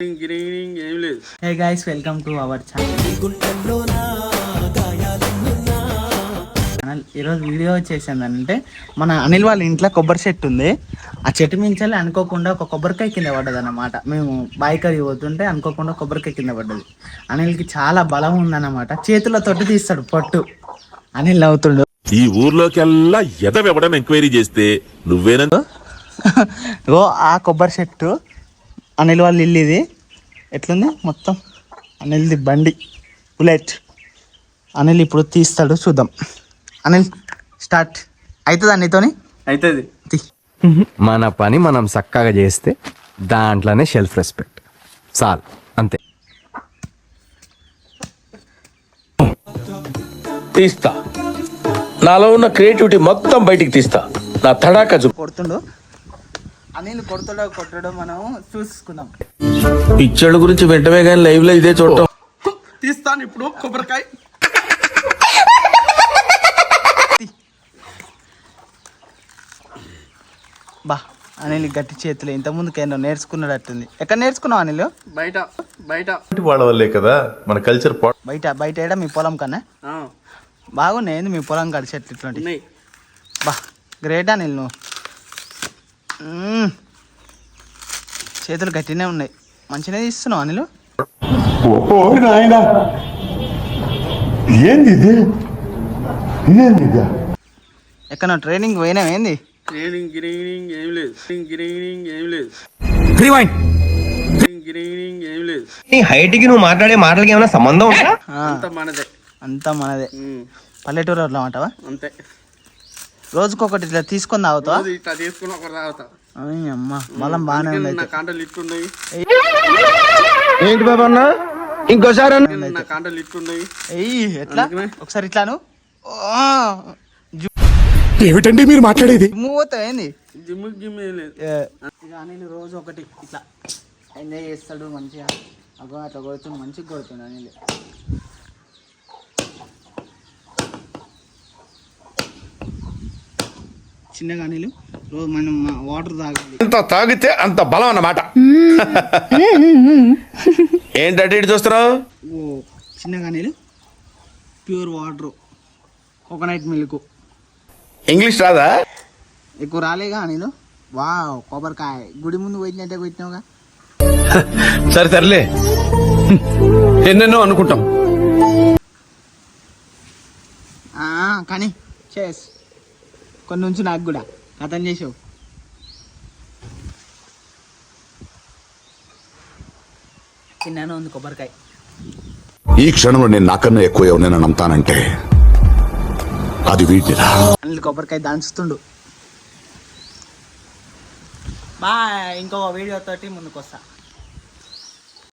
Hey guys, welcome to our channel. ఈరోజు video వచ్చేసిందంటే మన అనిల్ వాళ్ళ ఇంట్లో కొబ్బరి చెట్టు ఉంది. ఆ చెట్టు మించాలి అనుకోకుండా ఒక కొబ్బరికాయ కింద పడ్డది అన్నమాట. మేము బాయికరి పోతుంటే అనుకోకుండా కొబ్బరికాయ కింద పడ్డది. అనిల్కి చాలా బలం ఉందన్నమాట. చేతులతోటి తీస్తాడు పట్టు. అనిల్ అవుతుండు. ఈ ఊర్లోకెల్లా ఎదవెవడం ఎంక్వైరీ చేస్తే నువ్వేనా? ఓ ఆ కొబ్బరి చెట్టు అనిల్ వాళ్ళ ఇల్లు ఇది. ఎట్లుంది మొత్తం అనిల్ది బండి బుల్లెట్. అనిల్ ఇప్పుడు తీస్తాడు, చూద్దాం. అనిల్ స్టార్ట్. అవుతుందా నీతోని? అవుతుంది. మన పని మనం చక్కగా చేస్తే దాంట్లోనే సెల్ఫ్ రెస్పెక్ట్ చాలు, అంతే. తీస్తా, నాలో ఉన్న క్రియేటివిటీ మొత్తం బయటికి తీస్తా. నా తడాక కొడుతుండు అనిల్. కొట్టడం మనం చూసుకుందాం. పిచ్చోళ్ళ గురించి వెంటనే కానీ లైవ్ లో ఇదే చూడటం. తీస్తాను ఇప్పుడు కొబ్బరికాయ. బా అనిల్ గట్టి చేతులు. ఇంతకుముందుకైనా నేర్చుకున్నట్టుంది. ఎక్కడ నేర్చుకున్నావు అనిల్? బయట వాళ్ళ వల్లే కదా మన కల్చర్. బయట ఏడా మీ పొలం కన్నా బాగున్నాయి. మీ పొలం కాడ చెట్లు ఇట్లాంటి. బా గ్రేట్ అనిల్ నువ్వు. చేతులు గట్టినే ఉన్నాయి. మంచిగా తీస్తున్నావు అనిల్. ఎక్కడ ట్రైనింగ్ పోయినావు ఏంది? ట్రైనింగ్ ఏం లేదు. నీ హైట్ కి నువ్వు మాట్లాడే మాటలకి ఏమైనా సంబంధం ఉందా? అంతా మనదే. పల్లెటూరు అట్లా అంటావా? అంతే. రోజుకొకటి ఇట్లా తీసుకొని తాగుతావా? ఇట్లా తీసుకుని ఒకటి తాగుతా. అమ్మా బలం బాగానే ఉంది. నా కాంటలు ఇట్టున్నాయి. ఏంటి బాబా అన్న, ఇంకోసారి నా కాంటలు ఇట్టున్నాయి. ఎట్లా ఒకసారి ఇట్లాను. ఏమిటండి మీరు మాట్లాడేది? పోతావు ఏంది? జిమ్ ఏం లేదు. అనిల్ రోజు ఒకటి ఇట్లా ఎంజాయ్ చేస్తాడు మంచిగా. అగో అట్లా కొడుతుంది, మంచిగా కొడుతుంది అనిల్. చిన్నగా అనిల్ రోజు మనం వాటర్ తాగాలి. ఎంత తాగితే అంత బలం అన్నమాట. ఏంటంటే ఇటు చూస్తున్నావు? ఓ చిన్నగా Anil pure water, coconut milk. English రాదా? ఎక్కువ రాలేగా అనిల్. వా కొబ్బరికాయ గుడి ముందు పోయినట్టే పెట్టినావుగా. సర్లే, ఎన్నెన్నో అనుకుంటాం కానీ చేస్ కొన్ని నుంచి నాకు కూడా కథం చేసావు. చిన్న ఉంది కొబ్బరికాయ. ఈ క్షణంలో నేను నాకన్నా ఎక్కువ ఎవరైనా నమ్ముతానంటే అది వీటిరా. అనిల్ కొబ్బరికాయ దంచుతుండు. బాయ్. ఇంకో వీడియో తోటి ముందుకు వస్తా.